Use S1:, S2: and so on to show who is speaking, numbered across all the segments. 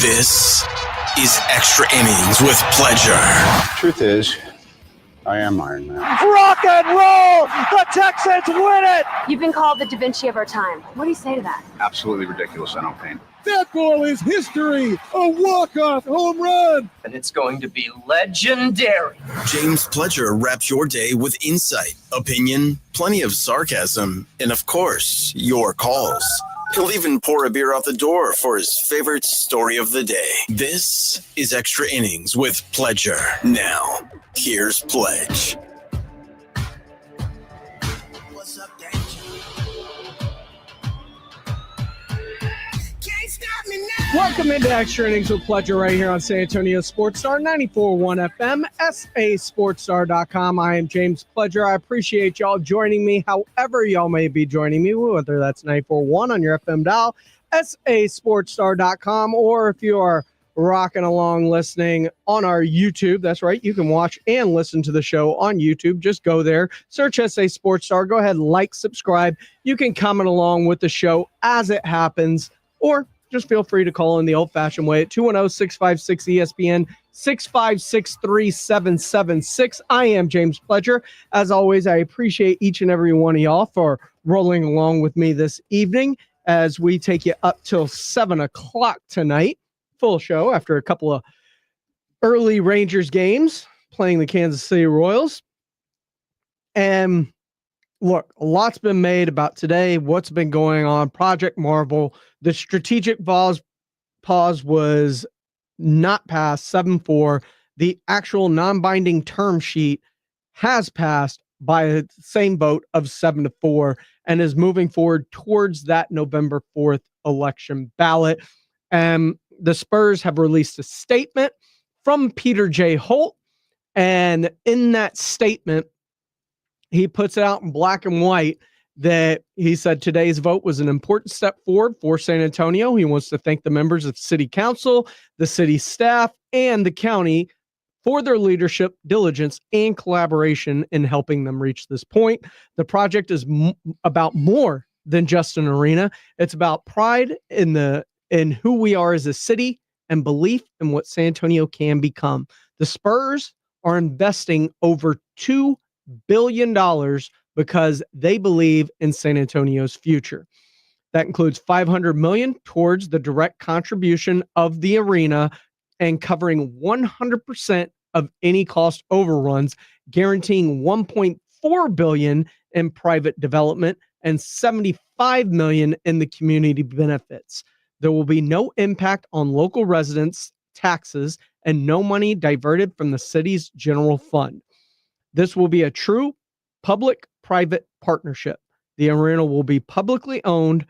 S1: This is Extra Innings with Pledger.
S2: Truth is, I am Iron Man.
S3: Rock and roll! The Texans win it!
S4: You've been called the Da Vinci of our time. What do you say to that?
S2: Absolutely ridiculous. I don't paint.
S5: That ball is history! A walk-off home run!
S6: And it's going to be legendary.
S1: James Pledger wraps your day with insight, opinion, plenty of sarcasm, and of course, your calls. He'll even pour a beer out the door for his favorite story of the day. This is Extra Innings with Pledger. Now, here's Pledge.
S7: What's up, Danger? Can't stop me now.
S5: Welcome into Extra Innings with Pledger right here on San Antonio Sports Star 94.1 FM, sasportstar.com. I am James Pledger. I appreciate y'all joining me however y'all may be joining me, whether that's 94.1 on your FM dial, sasportstar.com, or if you are rocking along listening on our YouTube. That's right. You can watch and listen to the show on YouTube. Just go there, search SA Sports Star. Go ahead, like, subscribe. You can comment along with the show as it happens, or just feel free to call in the old-fashioned way at 210-656-ESPN, 656-3776. I am James Pledger. As always, I appreciate each and every one of y'all for rolling along with me this evening as we take you up till 7 o'clock tonight. Full show after a couple of early Rangers games playing the Kansas City Royals. And look, a lot's been made about today, what's been going on, Project Marvel. The strategic pause was not passed, 7-4. The actual non-binding term sheet has passed by the same vote of 7-4 and is moving forward towards that November 4th election ballot. And the Spurs have released a statement from Peter J. Holt. And in that statement, he puts it out in black and white that he said today's vote was an important step forward for San Antonio. He wants to thank the members of City Council, the city staff, and the county for their leadership, diligence, and collaboration in helping them reach this point. The project is about more than just an arena. It's about pride in who we are as a city and belief in what San Antonio can become. The Spurs are investing over $2 billion because they believe in San Antonio's future. That includes $500 million towards the direct contribution of the arena and covering 100% of any cost overruns, guaranteeing $1.4 billion in private development and $75 million in the community benefits. There will be no impact on local residents' taxes and no money diverted from the city's general fund. This will be a true public-private partnership. The arena will be publicly owned,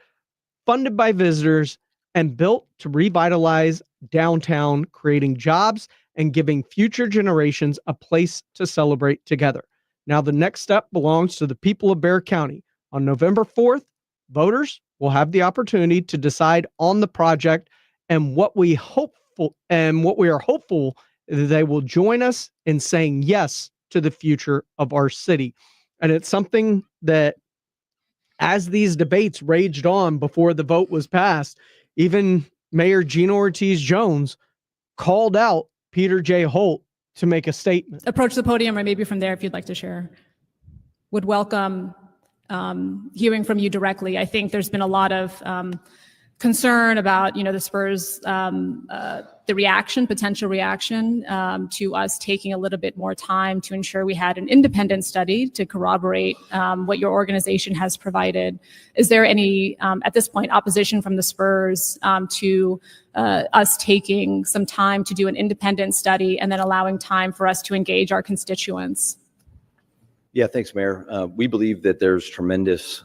S5: funded by visitors, and built to revitalize downtown, creating jobs and giving future generations a place to celebrate together. Now, the next step belongs to the people of Bexar County. On November 4th, voters will have the opportunity to decide on the project and what we are hopeful they will join us in saying yes to the future of our city. And it's something that as these debates raged on before the vote was passed, even Mayor Gina Ortiz-Jones called out Peter J. Holt to make a statement.
S8: Approach the podium, or maybe from there if you'd like to share. Would welcome hearing from you directly. I think there's been a lot of concern about, the Spurs, the potential reaction to us taking a little bit more time to ensure we had an independent study to corroborate what your organization has provided. Is there any, at this point, opposition from the Spurs to us taking some time to do an independent study and then allowing time for us to engage our constituents?
S9: Yeah, thanks, Mayor. We believe that there's tremendous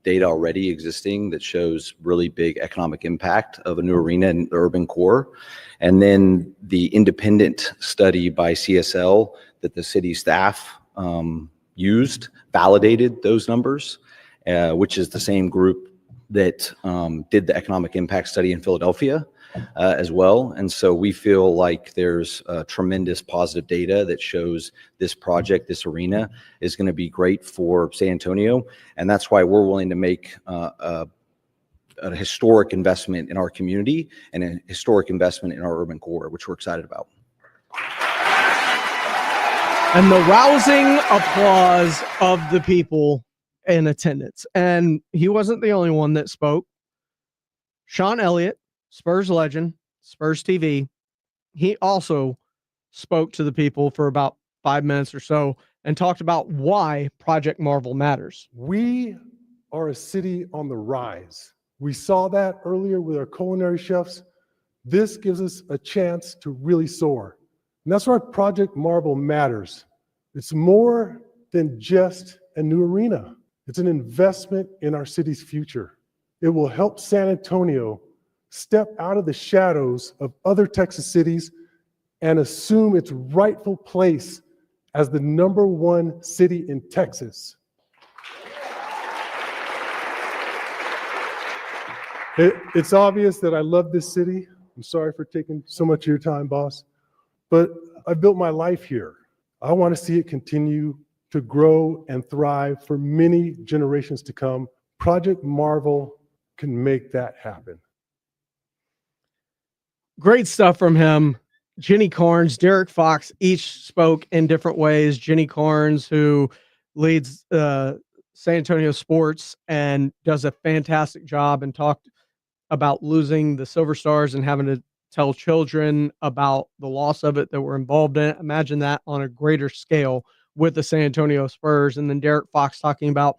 S9: data already existing that shows really big economic impact of a new arena in the urban core. And then the independent study by CSL that the city staff used validated those numbers, which is the same group that did the economic impact study in Philadelphia as well. And so we feel like there's tremendous positive data that shows this project, this arena, is going to be great for San Antonio. And that's why we're willing to make a a historic investment in our community and a historic investment in our urban core, which we're excited about.
S5: And the rousing applause of the people in attendance. And he wasn't the only one that spoke. Sean Elliott, Spurs legend, Spurs TV, he also spoke to the people for about 5 minutes or so and talked about why Project Marvel matters.
S10: We are a city on the rise. We saw that earlier with our culinary chefs. This gives us a chance to really soar. And that's why Project Marvel matters. It's more than just a new arena. It's an investment in our city's future. It will help San Antonio step out of the shadows of other Texas cities and assume its rightful place as the #1 city in Texas. It's obvious that I love this city. I'm sorry for taking so much of your time, boss, but I built my life here. I want to see it continue to grow and thrive for many generations to come. Project Marvel can make that happen.
S5: Great stuff from him. Jenny Carnes, Derek Fox, each spoke in different ways. Jenny Carnes, who leads San Antonio sports and does a fantastic job, and talked about losing the Silver Stars and having to tell children about the loss of it that were involved in it. Imagine that on a greater scale with the San Antonio Spurs. And then Derek Fox talking about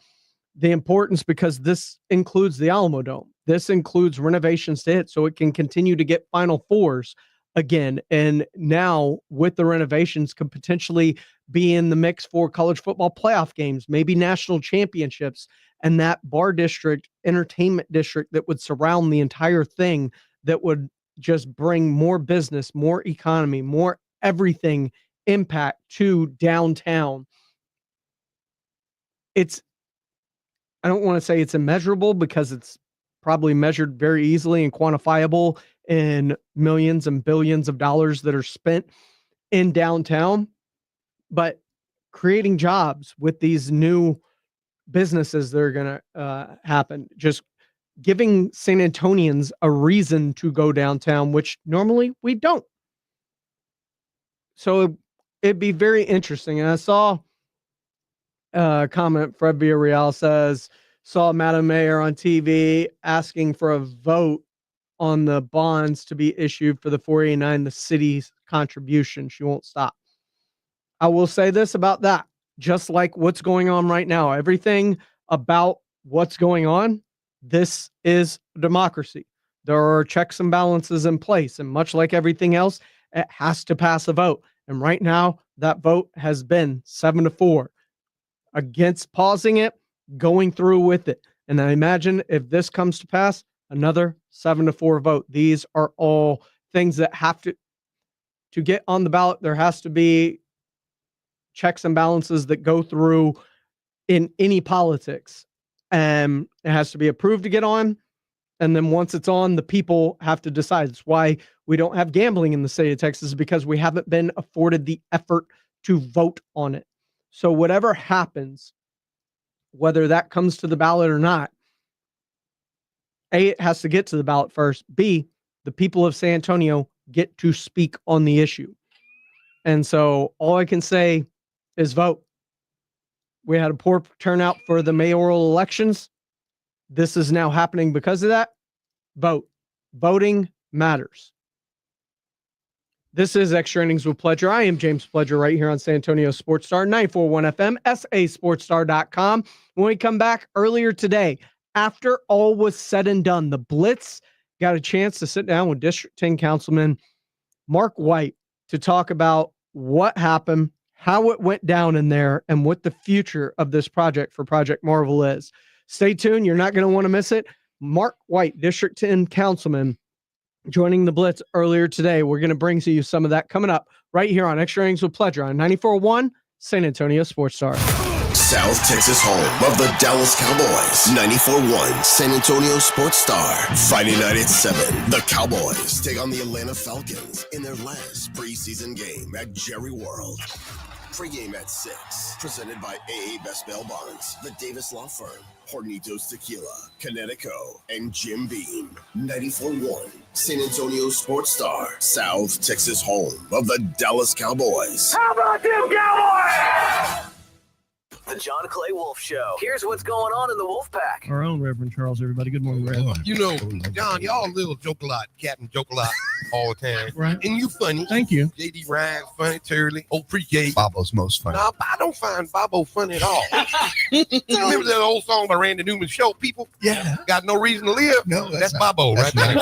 S5: the importance, because this includes the Alamo Dome. This includes renovations to it so it can continue to get Final Fours again. And now with the renovations could potentially be in the mix for college football playoff games, maybe national championships, and that bar district, entertainment district that would surround the entire thing, that would just bring more business, more economy, more everything impact to downtown. I don't want to say it's immeasurable, because it's probably measured very easily and quantifiable in millions and billions of dollars that are spent in downtown, but creating jobs with these new businesses that are going to happen, just giving San Antonians a reason to go downtown, which normally we don't. So it'd be very interesting. And I saw a comment, Fred Villarreal says, saw Madam Mayor on TV asking for a vote on the bonds to be issued for the 489, the city's contribution. She won't stop. I will say this about that, just like what's going on right now, everything about what's going on, this is democracy. There are checks and balances in place, and much like everything else, it has to pass a vote. And right now, that vote has been 7-4 against pausing it, going through with it. And I imagine if this comes to pass, another 7-4 vote. These are all things that have to get on the ballot. There has to be checks and balances that go through in any politics. And it has to be approved to get on. And then once it's on, the people have to decide. It's why we don't have gambling in the state of Texas, because we haven't been afforded the effort to vote on it. So whatever happens, whether that comes to the ballot or not, A, it has to get to the ballot first. B, the people of San Antonio get to speak on the issue. And so all I can say is vote. We had a poor turnout for the mayoral elections. This is now happening because of that. Vote. Voting matters. This is Extra Innings with Pledger. I am James Pledger right here on San Antonio Sports Star, 94.1 FM, sasportstar.com. When we come back earlier today, after all was said and done, the Blitz got a chance to sit down with District 10 Councilman Mark White to talk about what happened, how it went down in there, and what the future of this project for Project Marvel is. Stay tuned. You're not going to want to miss it. Mark White, District 10 Councilman, joining the Blitz earlier today. We're going to bring to you some of that coming up right here on Extra Innings with Pledger on 94.1 San Antonio Sports Star.
S1: South Texas home of the Dallas Cowboys. 94.1 San Antonio Sports Star. Friday night at 7. The Cowboys take on the Atlanta Falcons in their last preseason game at Jerry World. Pre-game at 6. Presented by AA Best Bail Bonds, the Davis Law Firm, Hornitos Tequila, Connecticut, and Jim Beam. 94.1, San Antonio Sports Star, South Texas home of the Dallas Cowboys.
S3: How about them Cowboys?
S6: The John Clay Wolf Show. Here's what's going on in the Wolf Pack.
S5: Our own Reverend Charles, everybody. Good morning, Rev.
S11: You know, John, y'all little joke a lot, Captain joke a lot all the time.
S5: Right.
S11: And you funny.
S5: Thank you.
S11: JD Ryan's funny, Turley, old pre-K.
S2: Bobo's most funny.
S11: No, I don't find Bobo funny at all. Remember that old song by Randy Newman, Show People?
S2: Yeah.
S11: Got no reason to live?
S2: No,
S11: that's Bobo right there.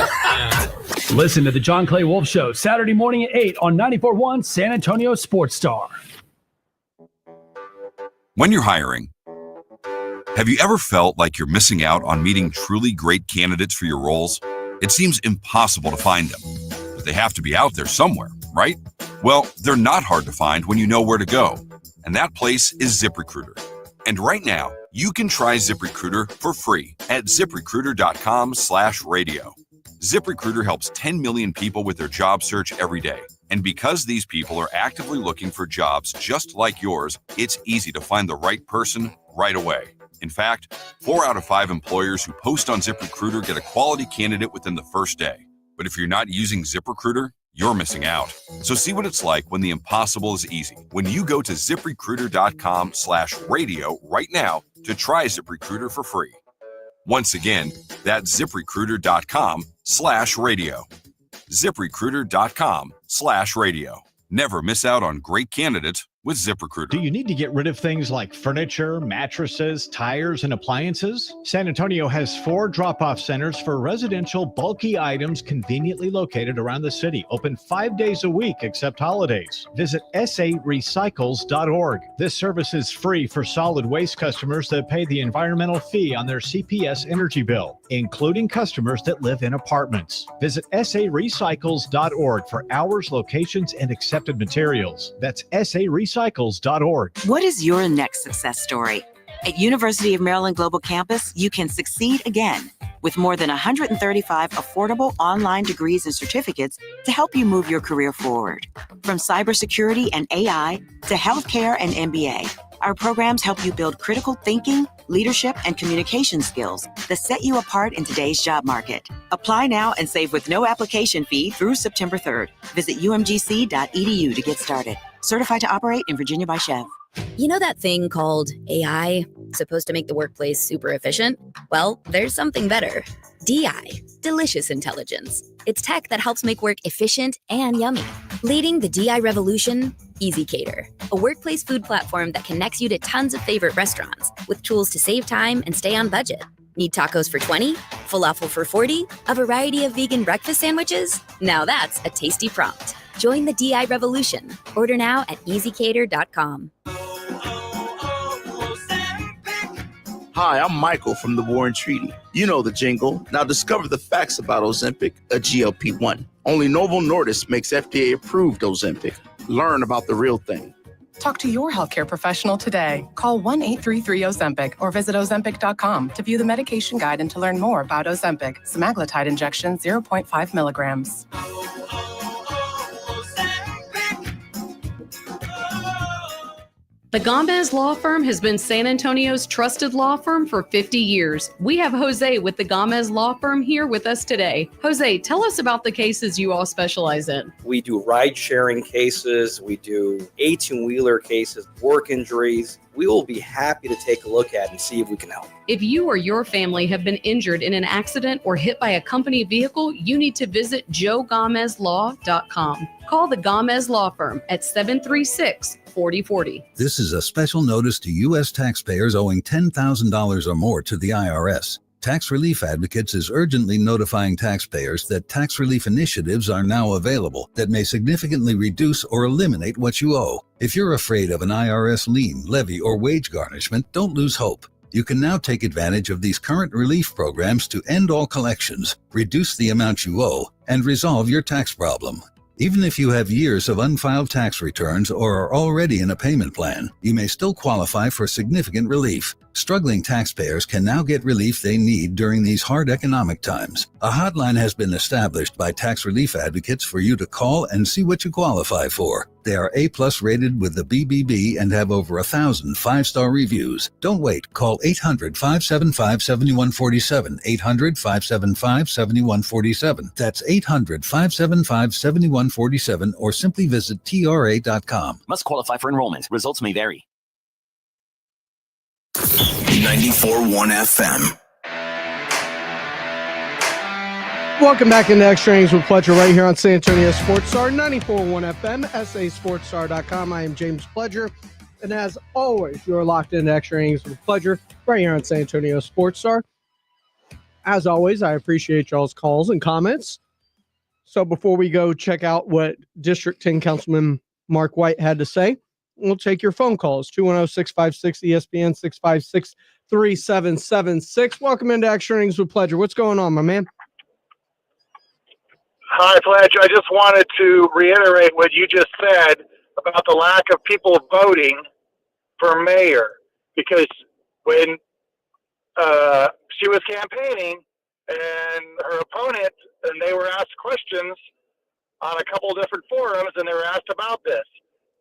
S12: Listen to the John Clay Wolf Show, Saturday morning at 8 on 94.1 San Antonio Sports Star.
S13: When you're hiring, have you ever felt like you're missing out on meeting truly great candidates for your roles? It seems impossible to find them, but they have to be out there somewhere, right? Well, they're not hard to find when you know where to go, and that place is ZipRecruiter. And right now, you can try ZipRecruiter for free at ZipRecruiter.com/radio. ZipRecruiter helps 10 million people with their job search every day. And because these people are actively looking for jobs just like yours, it's easy to find the right person right away. In fact, 4 out of 5 employers who post on ZipRecruiter get a quality candidate within the first day. But if you're not using ZipRecruiter, you're missing out. So see what it's like when the impossible is easy. When you go to ZipRecruiter.com/radio right now to try ZipRecruiter for free. Once again, that's ZipRecruiter.com/radio. ZipRecruiter.com/radio. Never miss out on great candidates with ZipRecruiter.
S14: Do you need to get rid of things like furniture, mattresses, tires, and appliances? San Antonio has 4 drop-off centers for residential bulky items conveniently located around the city, open 5 days a week except holidays. Visit sarecycles.org. This service is free for solid waste customers that pay the environmental fee on their CPS energy bill, including customers that live in apartments. Visit sarecycles.org for hours, locations, and accepted materials. That's sarecycles.org.
S15: What is your next success story? At University of Maryland Global Campus, you can succeed again with more than 135 affordable online degrees and certificates to help you move your career forward. From cybersecurity and AI to healthcare and MBA, our programs help you build critical thinking, leadership, and communication skills that set you apart in today's job market. Apply now and save with no application fee through September 3rd. Visit umgc.edu to get started. Certified to operate in Virginia by Chev.
S16: You know that thing called AI, supposed to make the workplace super efficient? Well, there's something better. DI, Delicious Intelligence. It's tech that helps make work efficient and yummy. Leading the DI revolution, EasyCater, a workplace food platform that connects you to tons of favorite restaurants with tools to save time and stay on budget. Need tacos for 20? Falafel for 40? A variety of vegan breakfast sandwiches? Now that's a tasty prompt. Join the DI revolution. Order now at easycater.com.
S17: Hi, I'm Michael from the War and Treaty. You know the jingle. Now discover the facts about Ozempic, a GLP-1. Only Novo Nordisk makes FDA-approved Ozempic. Learn about the real thing.
S18: Talk to your healthcare professional today. Call 1-833-OZEMPIC or visit Ozempic.com to view the medication guide and to learn more about Ozempic, semaglutide injection 0.5 milligrams.
S19: The Gomez Law Firm has been San Antonio's trusted law firm for 50 years. We have Jose with the Gomez Law Firm here with us today. Jose, tell us about the cases you all specialize in.
S20: We do ride-sharing cases. We do 18-wheeler cases, work injuries. We will be happy to take a look at and see if we can help.
S19: If you or your family have been injured in an accident or hit by a company vehicle, you need to visit joegomezlaw.com. Call the Gomez Law Firm at 736-4040.
S21: This is a special notice to U.S. taxpayers owing $10,000 or more to the IRS. Tax Relief Advocates is urgently notifying taxpayers that tax relief initiatives are now available that may significantly reduce or eliminate what you owe. If you're afraid of an IRS lien, levy, or wage garnishment, don't lose hope. You can now take advantage of these current relief programs to end all collections, reduce the amount you owe, and resolve your tax problem. Even if you have years of unfiled tax returns or are already in a payment plan, you may still qualify for significant relief. Struggling taxpayers can now get relief they need during these hard economic times. A hotline has been established by Tax Relief Advocates for you to call and see what you qualify for. They are A+ rated with the BBB and have over 1,000 5-star reviews. Don't wait. Call 800-575-7147. 800-575-7147. That's 800-575-7147 or simply visit TRA.com.
S6: Must qualify for enrollment. Results may vary.
S1: 94.1 FM.
S5: Welcome back into Extra Innings with Pledger right here on San Antonio Sports Star, 94.1 FM, sasportstar.com. I am James Pledger, and as always, you're locked into Extra Innings with Pledger right here on San Antonio Sports Star. As always, I appreciate y'all's calls and comments. So before we go check out what District 10 Councilman Mark White had to say, we'll take your phone calls, 210-656-ESPN, 656-3776. Welcome into Extra Innings with Pledger. What's going on, my man?
S3: Hi, Pledger. I just wanted to reiterate what you just said about the lack of people voting for mayor, because when she was campaigning and her opponent, and they were asked questions on a couple of different forums, and they were asked about this,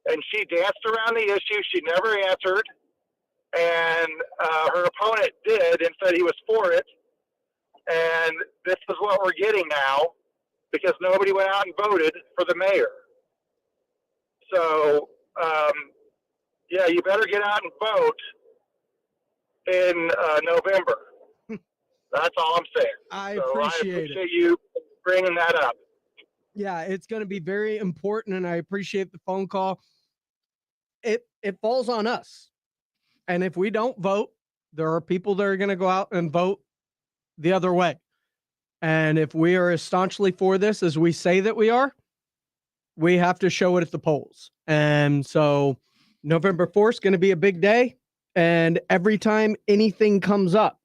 S3: and she danced around the issue. She never answered, and her opponent did and said he was for it, and this is what we're getting now, because nobody went out and voted for the mayor. So, yeah, you better get out and vote in November. That's all I'm saying.
S5: I
S3: So
S5: appreciate
S3: I appreciate you bringing that up.
S5: Yeah, it's going to be very important, and I appreciate the phone call. It falls on us. And if we don't vote, there are people that are going to go out and vote the other way. And if we are as staunchly for this as we say that we are, we have to show it at the polls. And so November 4th is going to be a big day. And every time anything comes up,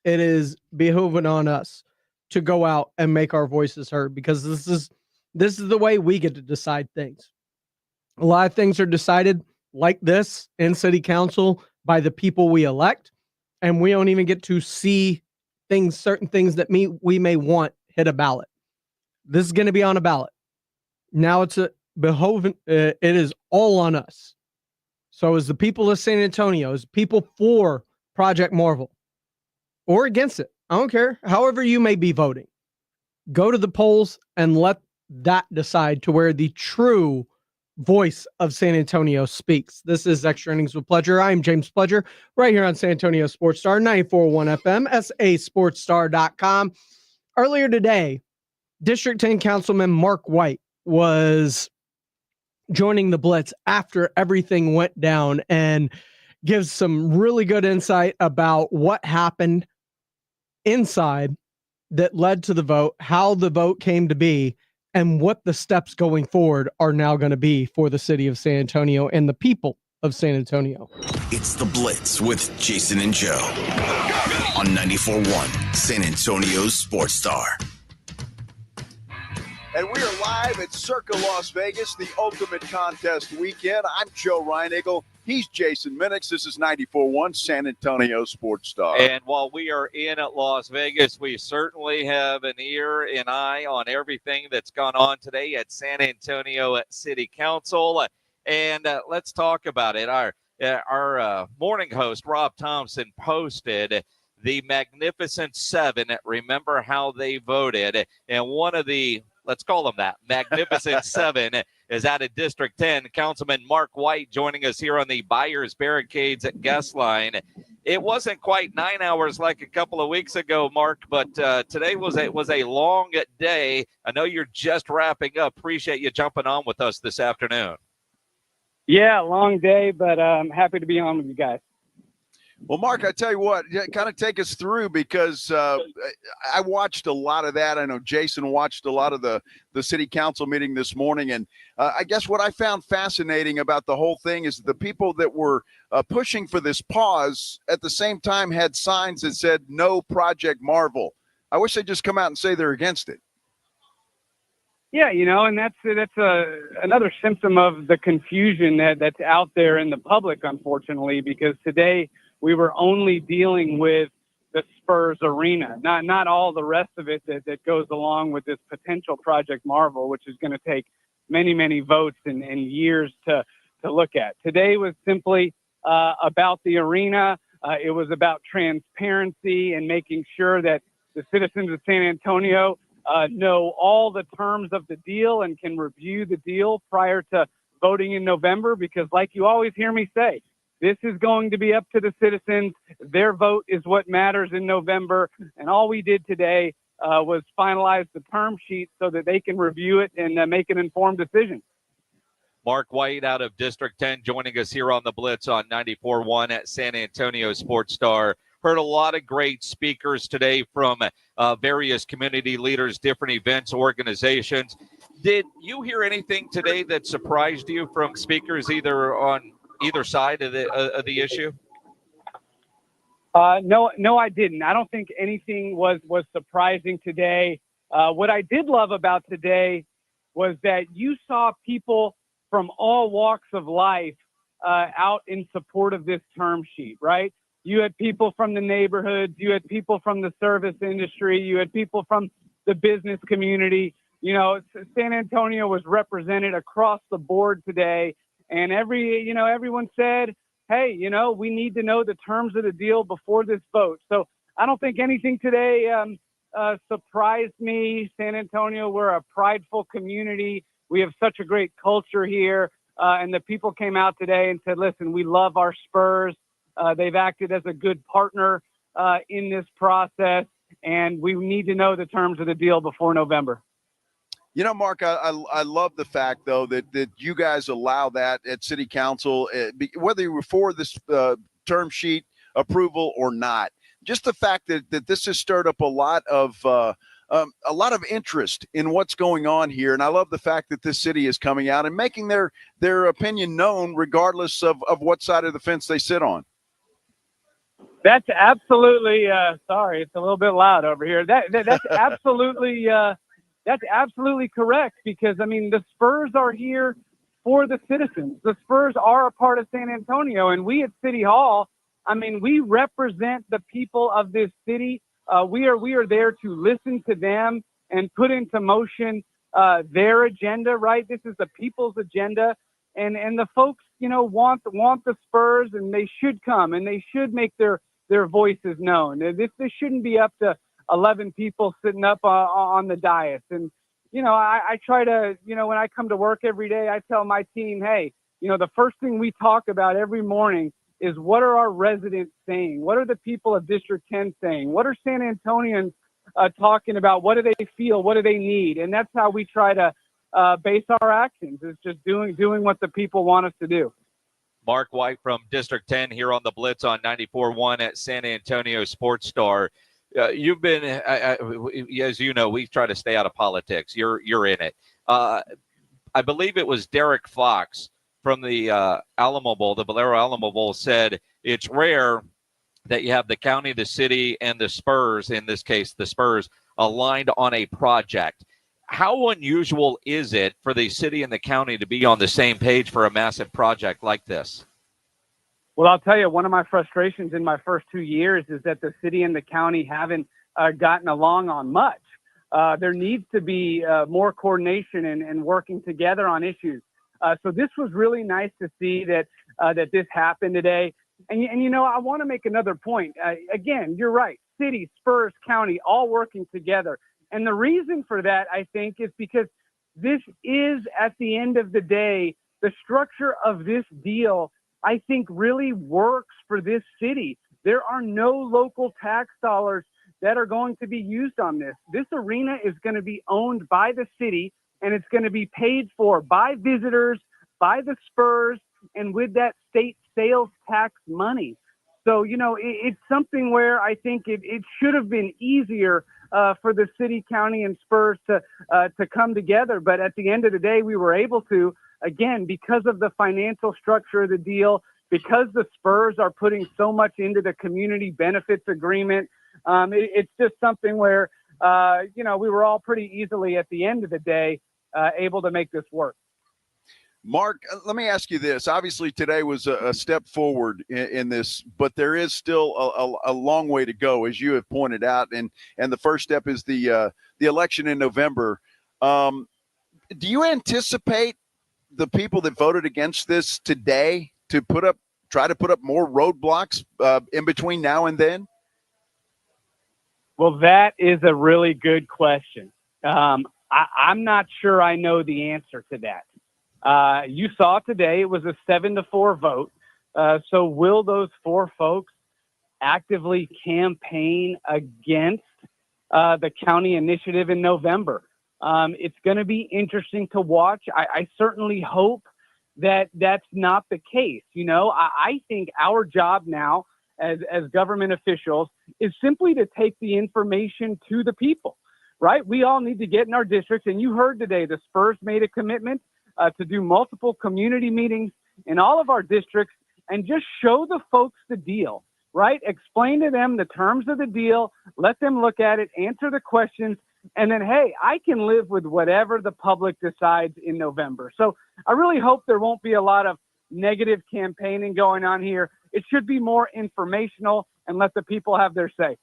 S5: it is behooving on us to go out and make our voices heard, because this is the way we get to decide things. A lot of things are decided like this in city council by the people we elect, and we don't even get to see certain things that we may want hit a ballot. This is going to be on a ballot. Now it is all on us. So as the people of San Antonio, as people for Project Marvel or against it, I don't care, however you may be voting, go to the polls and let that decide to where the true voice of San Antonio speaks. This is Extra Innings with Pledger. I am James Pledger, right here on San Antonio Sports Star, 94.1 FM, sasportstar.com. Earlier today, District 10 Councilman Mark White was joining the Blitz after everything went down and gives some really good insight about what happened inside that led to the vote, how the vote came to be, and what the steps going forward are now going to be for the city of San Antonio and the people of San Antonio.
S1: It's The Blitz with Jason and Joe on 94.1 San Antonio's Sports Star.
S4: And we are live at Circa Las Vegas, the ultimate contest weekend. I'm Joe Reinigle. He's Jason Minix. This is 94.1 San Antonio Sports Star.
S22: And while we are in at Las Vegas, we certainly have an ear and eye on everything that's gone on today at San Antonio City Council. And let's talk about it. Our morning host, Rob Thompson, posted the Magnificent Seven. Remember how they voted. And one of the, let's call them that, Magnificent Seven is out of District 10. Councilman Mark White joining us here on the Buyers Barricades guest line. It wasn't quite 9 hours like a couple of weeks ago, Mark, but today was a long day. I know you're just wrapping up. Appreciate you jumping on with us this afternoon.
S23: Yeah, long day, but I'm happy to be on with you guys.
S4: Well, Mark, I tell you what, kind of take us through, because I watched a lot of that. I know Jason watched a lot of the city council meeting this morning. And I guess what I found fascinating about the whole thing is the people that were pushing for this pause at the same time had signs that said no Project Marvel. I wish they'd just come out and say they're against it.
S23: Yeah, and that's another symptom of the confusion that's out there in the public, unfortunately, because today we were only dealing with the Spurs arena, not all the rest of it that goes along with this potential Project Marvel, which is going to take many votes and years to look at. Today was simply about the arena. It was about transparency and making sure that the citizens of San Antonio know all the terms of the deal and can review the deal prior to voting in November, because like you always hear me say, this is going to be up to the citizens. Their vote is what matters in November. And all we did today was finalize the term sheet so that they can review it and make an informed decision.
S22: Mark White out of District 10 joining us here on the Blitz on 94.1 at San Antonio Sports Star. Heard a lot of great speakers today from various community leaders, different events, organizations. Did you hear anything today that surprised you from speakers either on either side of the issue?
S23: No, I didn't. I don't think anything was surprising today. What I did love about today was that you saw people from all walks of life out in support of this term sheet, right? You had people from the neighborhoods, you had people from the service industry, you had people from the business community. You know, San Antonio was represented across the board today, and everyone said, hey, we need to know the terms of the deal before this vote. So I don't think anything today surprised me. San Antonio, we're a prideful community. We have such a great culture here. And the people came out today and said, listen, we love our Spurs. They've acted as a good partner in this process, and we need to know the terms of the deal before November.
S4: You know, Mark, I love the fact, though, that you guys allow that at City Council, whether you were for this term sheet approval or not. Just the fact that this has stirred up a lot of interest in what's going on here. And I love the fact that this city is coming out and making their opinion known regardless of what side of the fence they sit on.
S23: That's absolutely sorry, it's a little bit loud over here. That's absolutely correct, because I mean the Spurs are here for the citizens. The Spurs are a part of San Antonio, and we at City Hall, I mean, we represent the people of this city. We are there to listen to them and put into motion their agenda, right? This is the people's agenda, and the folks, want the Spurs, and they should come and they should make their voices known. This shouldn't be up to 11 people sitting up on the dais. And I try to, when I come to work every day, I tell my team, hey, the first thing we talk about every morning is what are our residents saying? What are the people of District 10 saying? What are San Antonians talking about? What do they feel? What do they need? And that's how we try to base our actions, is just doing what the people want us to do.
S22: Mark White from District 10 here on the Blitz on 94.1 at San Antonio Sports Star. You've been, as you know, we try to stay out of politics. You're in it. I believe it was Derek Fox from the Alamo Bowl, the Valero Alamo Bowl, said it's rare that you have the county, the city, and the Spurs, in this case, the Spurs, aligned on a project. How unusual is it for the city and the county to be on the same page for a massive project like this?
S23: Well, I'll tell you, one of my frustrations in my first 2 years is that the city and the county haven't gotten along on much. There needs to be more coordination and working together on issues. So this was really nice to see that this happened today. And I want to make another point. Again, you're right. City, Spurs, county, all working together. And the reason for that, I think, is because this is, at the end of the day, the structure of this deal, I think, really works for this city. There are no local tax dollars that are going to be used on this. This arena is going to be owned by the city, and it's going to be paid for by visitors, by the Spurs, and with that state sales tax money. So, it's something where I think it should have been easier for the city, county, and Spurs to come together. But at the end of the day, we were able to, again, because of the financial structure of the deal, because the Spurs are putting so much into the community benefits agreement. It's just something where, we were all pretty easily at the end of the day able to make this work.
S4: Mark, let me ask you this. Obviously, today was a step forward in this, but there is still a long way to go, as you have pointed out. And the first step is the election in November. Do you anticipate the people that voted against this today to try to put up more roadblocks in between now and then?
S23: Well, that is a really good question. I'm not sure I know the answer to that. You saw today it was a 7-4 vote. So will those 4 folks actively campaign against the county initiative in November? It's going to be interesting to watch. I certainly hope that that's not the case. I think our job now as government officials is simply to take the information to the people, right? We all need to get in our districts. And you heard today, the Spurs made a commitment to do multiple community meetings in all of our districts and just show the folks the deal, right? Explain to them the terms of the deal, let them look at it, answer the questions, and then, hey, I can live with whatever the public decides in November. So I really hope there won't be a lot of negative campaigning going on here. It should be more informational and let the people have their say.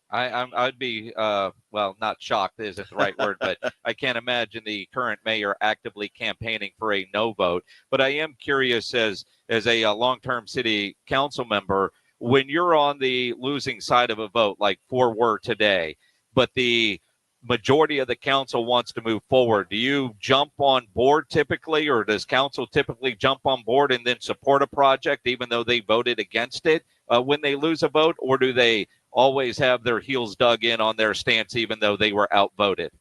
S22: I'd be, not shocked isn't the right word, but I can't imagine the current mayor actively campaigning for a no vote. But I am curious as a long-term city council member, when you're on the losing side of a vote, like 4 were today, but the majority of the council wants to move forward, do you jump on board typically, or does council typically jump on board and then support a project even though they voted against it when they lose a vote, or do they always have their heels dug in on their stance even though they were outvoted?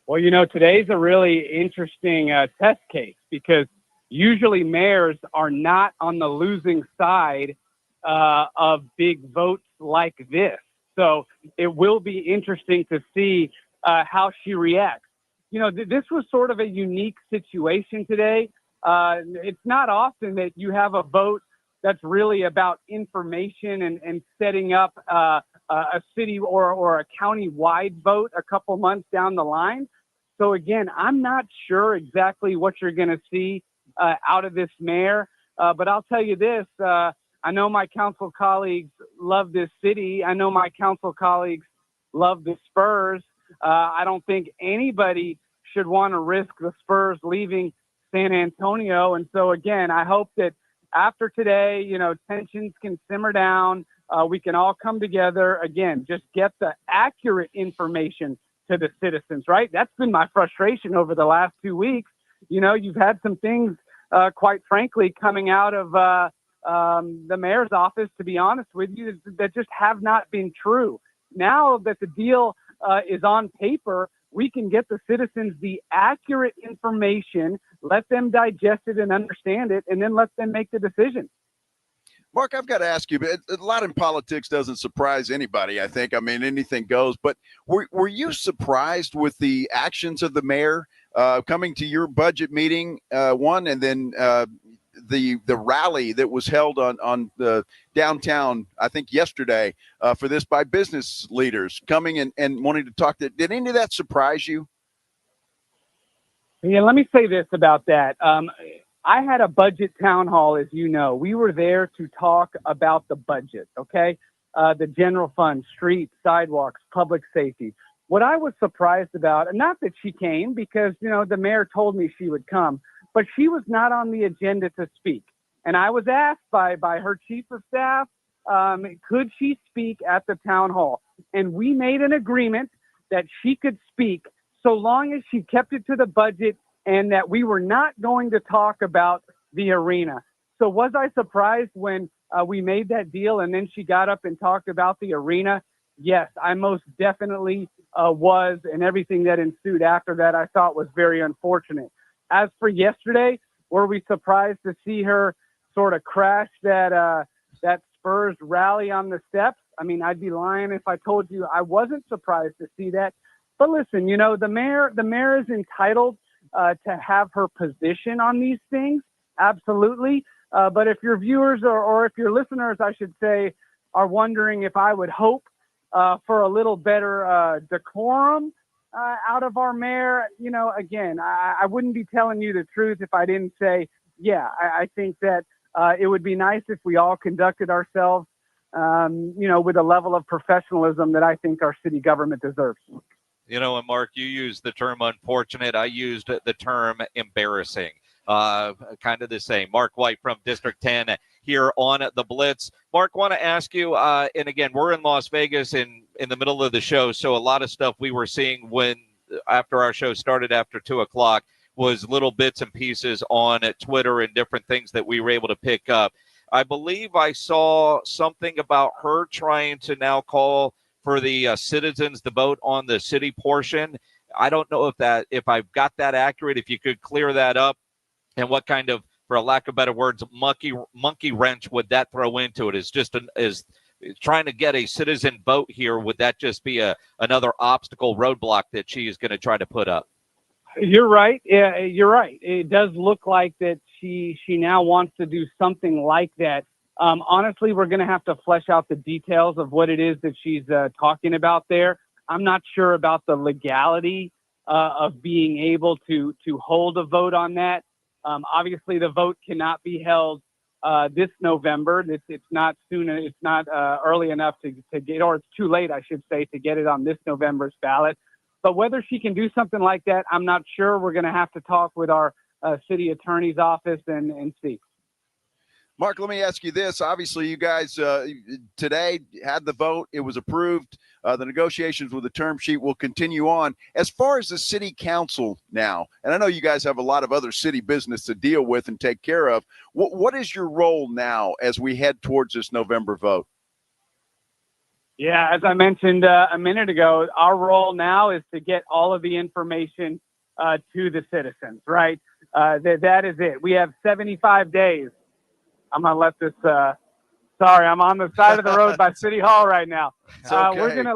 S23: Well, today's a really interesting test case because usually mayors are not on the losing side of big votes like this. So it will be interesting to see how she reacts. This was sort of a unique situation today. It's not often that you have a vote that's really about information and setting up a city or a county-wide vote a couple months down the line. So again, I'm not sure exactly what you're going to see out of this mayor, but I'll tell you this. I know my council colleagues love this city. I know my council colleagues love the Spurs. I don't think anybody should want to risk the Spurs leaving San Antonio. And so, again, I hope that after today, tensions can simmer down. We can all come together. Again, just get the accurate information to the citizens, right? That's been my frustration over the last 2 weeks. You've had some things, quite frankly, coming out of the mayor's office, to be honest with you, that just have not been true. Now that the deal is on paper, we can get the citizens the accurate information, let them digest it and understand it, and then let them make the decision.
S4: Mark, I've got to ask you, but a lot in politics doesn't surprise anybody, I think. I mean, anything goes. But were you surprised with the actions of the mayor coming to your budget meeting, one, and then the rally that was held on the downtown, I think yesterday, for this by business leaders coming and wanting to talk? Did any of that surprise you?
S23: Yeah, let me say this about that. I had a budget town hall, as you know. We were there to talk about the budget, okay? The general fund, streets, sidewalks, public safety. What I was surprised about, and not that she came because, the mayor told me she would come, but she was not on the agenda to speak. And I was asked by her chief of staff, could she speak at the town hall? And we made an agreement that she could speak so long as she kept it to the budget and that we were not going to talk about the arena. So was I surprised when we made that deal and then she got up and talked about the arena? Yes, I most definitely was, and everything that ensued after that I thought was very unfortunate. As for yesterday, were we surprised to see her sort of crash that Spurs rally on the steps? I mean, I'd be lying if I told you I wasn't surprised to see that. But listen, the mayor is entitled to have her position on these things, absolutely. But if your viewers or if your listeners, I should say, are wondering if I would hope for a little better decorum out of our mayor, again, I wouldn't be telling you the truth if I didn't say, yeah, I think that it would be nice if we all conducted ourselves, with a level of professionalism that I think our city government deserves.
S22: You know, and Mark, you used the term unfortunate. I used the term embarrassing. Kind of the same. Mark White from District 10 here on the Blitz. Mark, want to ask you, and again, we're in Las Vegas in the middle of the show, so a lot of stuff we were seeing after our show started after 2 o'clock was little bits and pieces on Twitter and different things that we were able to pick up. I believe I saw something about her trying to now call for the citizens to vote on the city portion. I don't know if I've got that accurate, if you could clear that up, and what kind of, for a lack of better words, monkey wrench would that throw into it? Is trying to get a citizen vote here, would that just be another obstacle roadblock that she is going to try to put up?
S23: You're right. Yeah, you're right. It does look like that she now wants to do something like that. Honestly, we're going to have to flesh out the details of what it is that she's talking about there. I'm not sure about the legality of being able to hold a vote on that. Obviously, the vote cannot be held this November. It's not soon. It's not early enough to get, or it's too late, I should say, to get it on this November's ballot. But whether she can do something like that, I'm not sure. We're going to have to talk with our city attorney's office and see.
S4: Mark, let me ask you this. Obviously, you guys today had the vote. It was approved. The negotiations with the term sheet will continue on. As far as the city council now, and I know you guys have a lot of other city business to deal with and take care of, what is your role now as we head towards this November vote?
S23: Yeah, as I mentioned a minute ago, our role now is to get all of the information to the citizens, right? That is it. We have 75 days. I'm going to let this, sorry, I'm on the side of the road by City Hall right now.
S4: Okay.
S23: We're going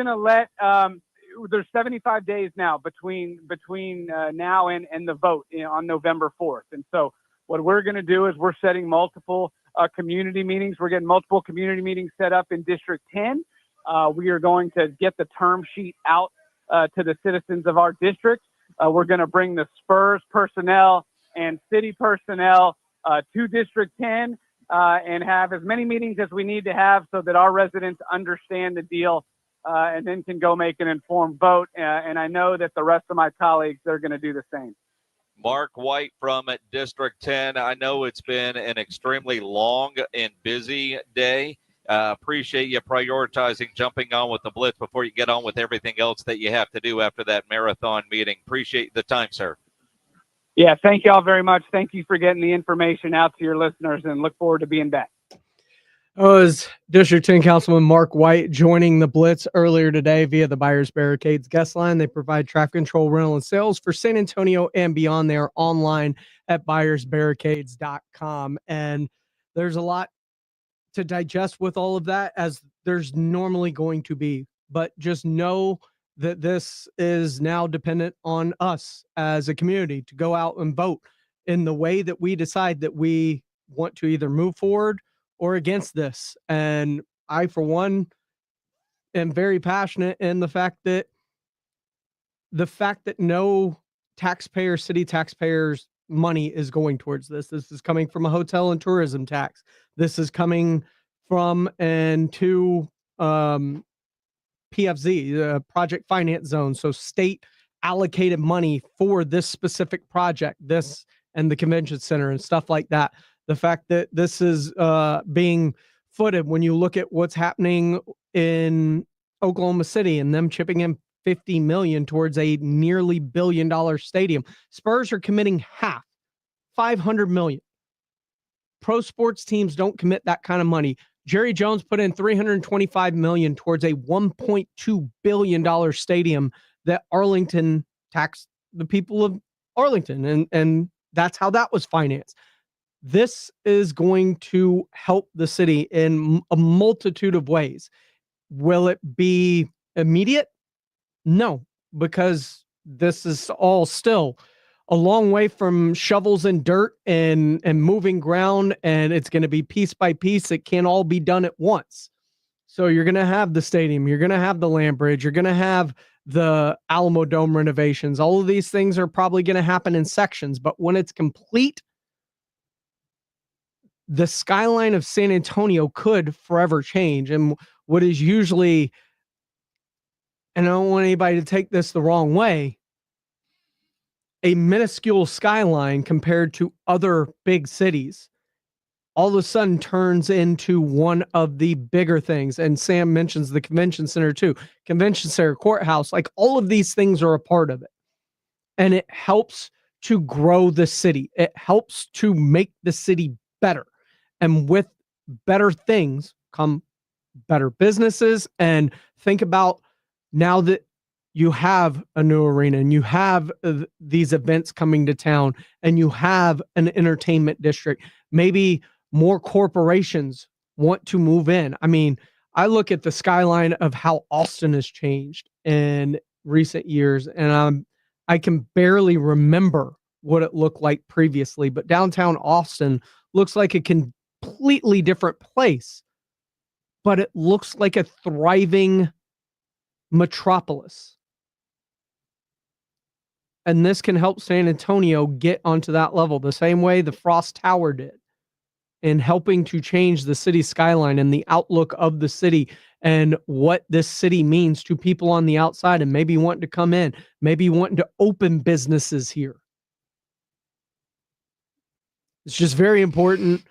S23: to let, there's 75 days now between now and the vote on November 4th. And so what we're going to do is we're setting multiple community meetings. We're getting multiple community meetings set up in District 10. We are going to get the term sheet out to the citizens of our district. We're going to bring the Spurs personnel and city personnel to District 10 and have as many meetings as we need to have so that our residents understand the deal and then can go make an informed vote. And I know that the rest of my colleagues, they're going to do the same.
S22: Mark White from District 10. I know it's been an extremely long and busy day. Appreciate you prioritizing jumping on with the Blitz before you get on with everything else that you have to do after that marathon meeting. Appreciate the time, sir.
S23: Yeah, thank you all very much. Thank you for getting the information out to your listeners and look forward to being back.
S5: That was District 10 Councilman Mark White joining the Blitz earlier today via the Buyers Barricades guest line. They provide traffic control, rental, and sales for San Antonio and beyond. They are online at buyersbarricades.com. And there's a lot to digest with all of that, as there's normally going to be. But just know that this is now dependent on us as a community to go out and vote in the way that we decide that we want to either move forward or against this. And I, for one, am very passionate in the fact that no city taxpayers money is going towards this. This is coming from a hotel and tourism tax. This is coming from and to PFZ, Project Finance Zone. So state allocated money for this specific project, this and the convention center and stuff like that. The fact that this is being footed when you look at what's happening in Oklahoma City and them chipping in $50 million towards a nearly $1 billion stadium. Spurs are committing half, $500 million. Pro sports teams don't commit that kind of money. Jerry Jones put in $325 million towards a $1.2 billion stadium that Arlington taxed the people of Arlington, and that's how that was financed. This is going to help the city in a multitude of ways. Will it be immediate? No, because this is all still a long way from shovels and dirt and moving ground, and it's going to be piece by piece. It can't all be done at once. So you're going to have the stadium, you're going to have the land bridge, you're going to have the Alamo Dome renovations. All of these things are probably going to happen in sections, but when it's complete, the skyline of San Antonio could forever change. And what is usually and I don't want anybody to take this the wrong way, a minuscule skyline compared to other big cities all of a sudden turns into one of the bigger things. And Sam mentions the convention center too. Convention center, courthouse, like all of these things are a part of it. And it helps to grow the city. It helps to make the city better. And with better things come better businesses. And think about now that you have a new arena and you have these events coming to town and you have an entertainment district, maybe more corporations want to move in. I mean, I look at the skyline of how Austin has changed in recent years, and I can barely remember what it looked like previously, but downtown Austin looks like a completely different place, but it looks like a thriving metropolis. And this can help San Antonio get onto that level the same way the Frost Tower did, in helping to change the city skyline and the outlook of the city and what this city means to people on the outside and maybe wanting to come in, maybe wanting to open businesses here. It's just very important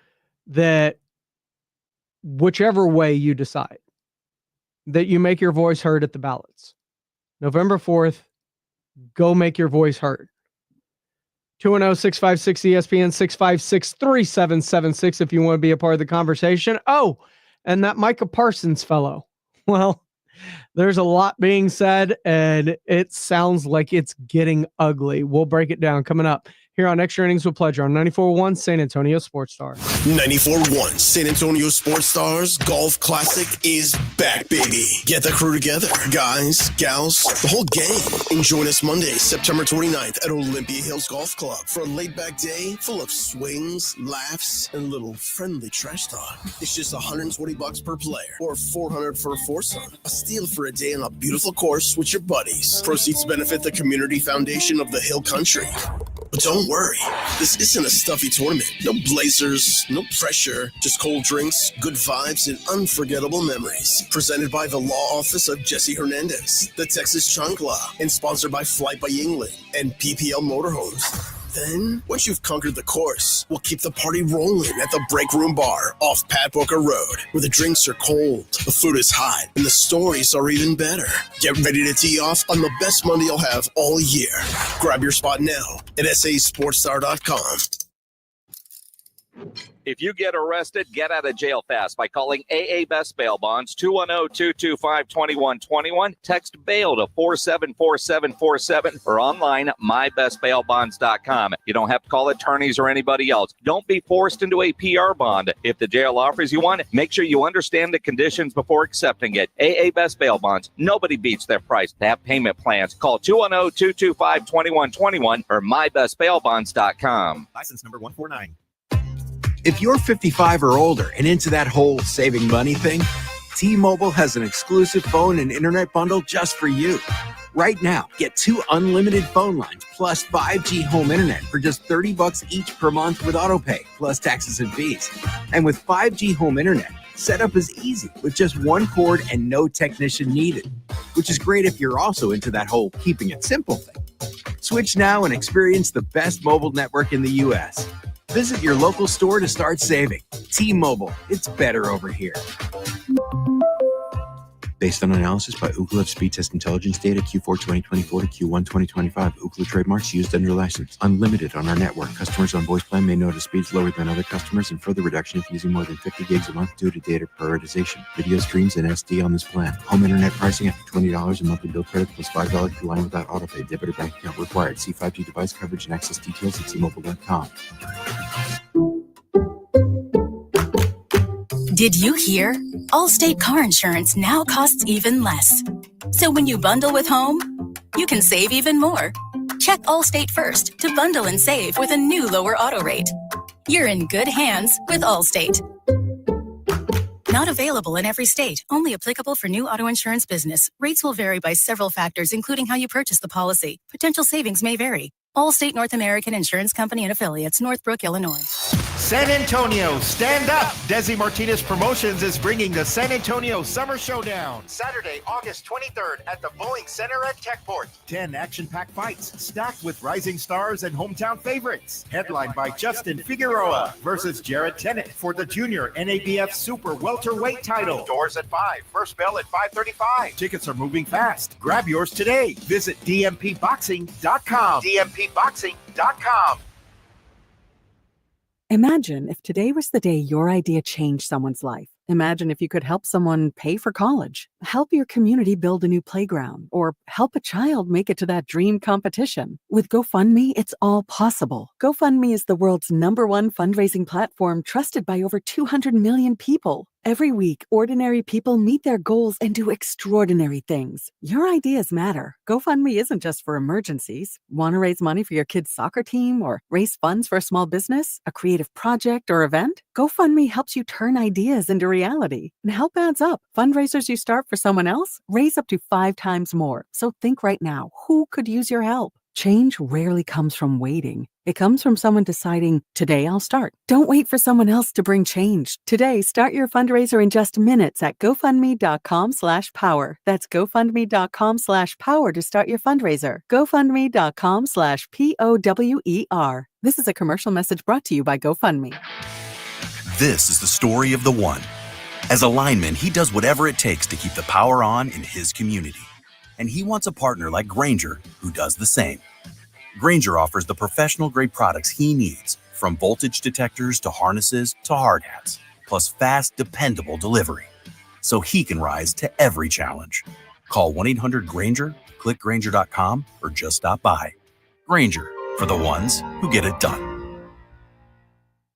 S5: that whichever way you decide, that you make your voice heard at the ballots. November 4th, go make your voice heard. 210-656-ESPN, 656-3776 if you want to be a part of the conversation. Oh, and that Micah Parsons fellow. Well, there's a lot being said, and it sounds like it's getting ugly. We'll break it down coming up here on Extra Innings with Pleasure on 94.1 San Antonio Sports Star.
S1: 94.1 San Antonio Sports Stars Golf Classic is back, baby. Get the crew together. Guys, gals, the whole gang. And join us Monday, September 29th at Olympia Hills Golf Club for a laid-back day full of swings, laughs, and a little friendly trash talk. It's just $120 per player or $400 for a foursome. A steal for a day on a beautiful course with your buddies. Proceeds benefit the Community Foundation of the Hill Country. But don't worry, this isn't a stuffy tournament. No blazers, no pressure, just cold drinks, good vibes, and unforgettable memories. Presented by the Law Office of Jesse Hernandez, the Texas Chancla, and sponsored by Flight by England and PPL Motorhomes. Then, once you've conquered the course, we'll keep the party rolling at the Break Room Bar off Pat Booker Road, where the drinks are cold, the food is hot, and the stories are even better. Get ready to tee off on the best Monday you'll have all year. Grab your spot now at sasportstar.com.
S22: If you get arrested, get out of jail fast by calling AA Best Bail Bonds, 210-225-2121. Text bail to 474747 or online, mybestbailbonds.com. You don't have to call attorneys or anybody else. Don't be forced into a PR bond. If the jail offers you one, make sure you understand the conditions before accepting it. AA Best Bail Bonds. Nobody beats their price. They have payment plans. Call 210-225-2121 or mybestbailbonds.com.
S7: License number 149. If you're 55 or older and into that whole saving money thing, T-Mobile has an exclusive phone and internet bundle just for you. Right now, get 2 unlimited phone lines plus 5G home internet for just $30 each per month with autopay, plus taxes and fees. And with 5G home internet, setup is easy with just one cord and no technician needed, which is great if you're also into that whole keeping it simple thing. Switch now and experience the best mobile network in the U.S. Visit your local store to start saving. T-Mobile, it's better over here.
S8: Based on analysis by Ookla of speed test intelligence data Q4 2024 to Q1 2025. Ookla trademarks used under license. Unlimited on our network. Customers on voice plan may notice speeds lower than other customers and further reduction if using more than 50 gigs a month due to data prioritization. Video streams and SD on this plan. Home internet pricing after $20 and monthly bill credit plus $5 per line without autopay. Debit or bank account required. See 5G device coverage and access details at T-Mobile.com.
S9: Did you hear? Allstate car insurance now costs even less. So when you bundle with home, you can save even more. Check Allstate first to bundle and save with a new lower auto rate. You're in good hands with Allstate. Not available in every state. Only applicable for new auto insurance business. Rates will vary by several factors, including how you purchase the policy. Potential savings may vary. Allstate North American Insurance Company and Affiliates, Northbrook, Illinois.
S2: San Antonio, stand up! Desi Martinez Promotions is bringing the San Antonio Summer Showdown. Saturday, August 23rd at the Boeing Center at Techport. 10 action-packed fights stacked with rising stars and hometown favorites. Headlined by Justin Figueroa versus Jared Tennant for the junior NABF Super Welterweight title. Doors at 5, first bell at 5:35. Tickets are moving fast. Grab yours today. Visit dmpboxing.com. dmpboxing.com.
S10: Imagine if today was the day your idea changed someone's life. Imagine if you could help someone pay for college, help your community build a new playground, or help a child make it to that dream competition. With GoFundMe, it's all possible. GoFundMe is the world's #1 fundraising platform trusted by over 200 million people. Every week, ordinary people meet their goals and do extraordinary things. Your ideas matter. GoFundMe isn't just for emergencies. Want to raise money for your kid's soccer team or raise funds for a small business, a creative project, or event? GoFundMe helps you turn ideas into reality. And help adds up. Fundraisers you start for someone else raise up to 5 times more. So think right now, who could use your help? Change rarely comes from waiting. It comes from someone deciding, today I'll start. Don't wait for someone else to bring change. Today, start your fundraiser in just minutes at GoFundMe.com/power. That's GoFundMe.com/power to start your fundraiser. GoFundMe.com/POWER. This is a commercial message brought to you by GoFundMe.
S11: This is the story of the one. As a lineman, he does whatever it takes to keep the power on in his community. And he wants a partner like Grainger who does the same. Grainger offers the professional-grade products he needs, from voltage detectors to harnesses to hard hats, plus fast, dependable delivery, so he can rise to every challenge. Call 1-800-GRAINGER, click Grainger.com, or just stop by. Grainger, for the ones who get it done.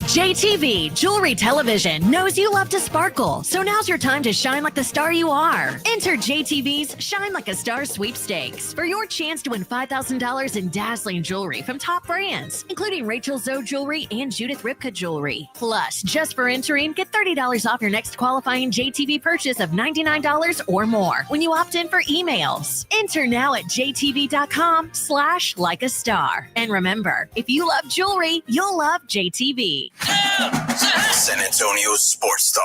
S24: JTV Jewelry Television knows you love to sparkle, so now's your time to shine like the star you are. Enter JTV's Shine Like a Star sweepstakes for your chance to win $5,000 in dazzling jewelry from top brands, including Rachel Zoe Jewelry and Judith Ripka Jewelry. Plus, just for entering, get $30 off your next qualifying JTV purchase of $99 or more when you opt in for emails. Enter now at jtv.com/likeastar. And remember, if you love jewelry, you'll love JTV.
S1: San Antonio Sports Star.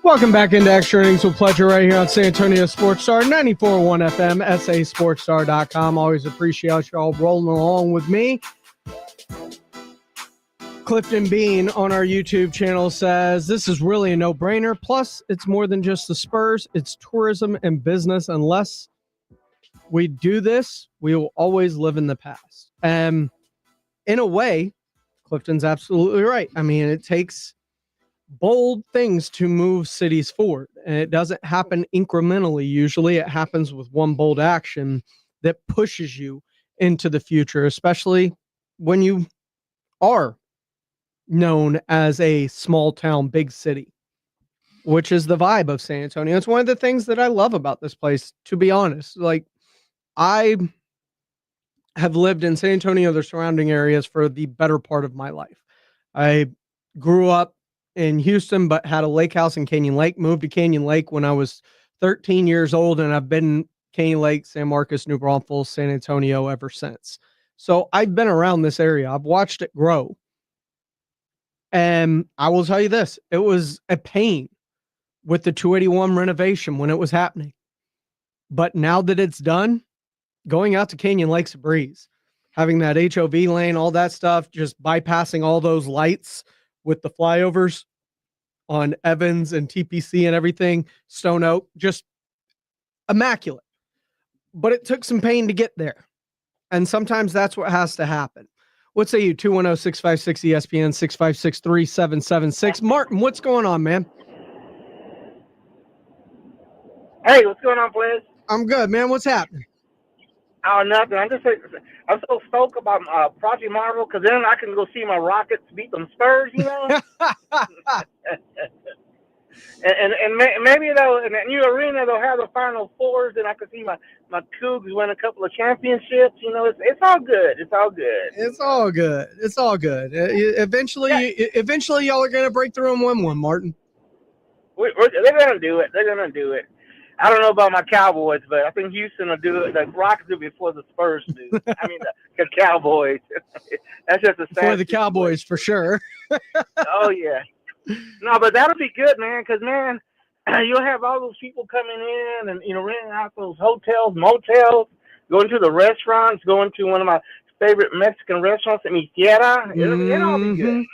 S5: Welcome back into Extra Innings with Pleasure right here on San Antonio Sports Star, 94.1 FM, sasportstar.com. Always appreciate y'all rolling along with me. Clifton Bean on our YouTube channel says, this is really a no-brainer. Plus, it's more than just the Spurs. It's tourism and business. Unless we do this, we will always live in the past. In a way, Clifton's absolutely right. I mean, it takes bold things to move cities forward, and it doesn't happen incrementally. Usually it happens with one bold action that pushes you into the future, especially when you are known as a small town, big city, which is the vibe of San Antonio. It's one of the things that I love about this place, to be honest. Like, I have lived in San Antonio, the surrounding areas, for the better part of my life. I grew up in Houston, but had a lake house in Canyon Lake, moved to Canyon Lake when I was 13 years old, and I've been in Canyon Lake, San Marcos, New Braunfels, San Antonio ever since. So I've been around this area. I've watched it grow. And I will tell you this, it was a pain with the 281 renovation when it was happening. But now that it's done, going out to Canyon Lake's a breeze. Having that HOV lane, all that stuff, just bypassing all those lights with the flyovers on Evans and TPC and everything, Stone Oak, just immaculate. But it took some pain to get there. And sometimes that's what has to happen. What say you? 210-656-ESPN, 656-3776. Martin, what's going on, man?
S25: Hey, what's going on, Blaze?
S5: I'm good, man. What's happening?
S25: Oh, nothing. I'm so stoked about Project Marvel, because then I can go see my Rockets beat them Spurs, you know? and maybe they'll, in that new arena, they'll have the Final Fours, and I can see my Cougs win a couple of championships. You know, it's all good. It's all good.
S5: It's all good. It's all good. Eventually, y'all are going to break through and win one, Martin.
S25: They're going to do it. They're going to do it. I don't know about my Cowboys, but I think Houston will do it. The Rockets do it before the Spurs do. I mean, the Cowboys. That's just a sad
S5: for the Cowboys for sure.
S25: Oh yeah. No, but that'll be good, man. Because man, you'll have all those people coming in and renting out those hotels, motels, going to the restaurants, going to one of my favorite Mexican restaurants in Mi Tierra. It'll all be good.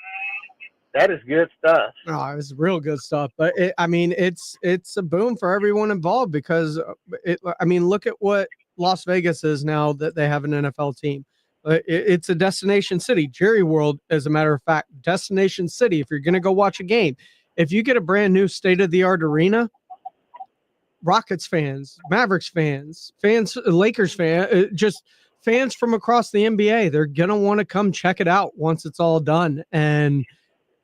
S25: That is good stuff.
S5: Oh, it's real good stuff. But it's a boom for everyone involved because look at what Las Vegas is now that they have an NFL team. It's a destination city. Jerry World, as a matter of fact, destination city. If you're going to go watch a game, if you get a brand new state-of-the-art arena, Rockets fans, Mavericks fans, Lakers fans, just fans from across the NBA, they're going to want to come check it out once it's all done. And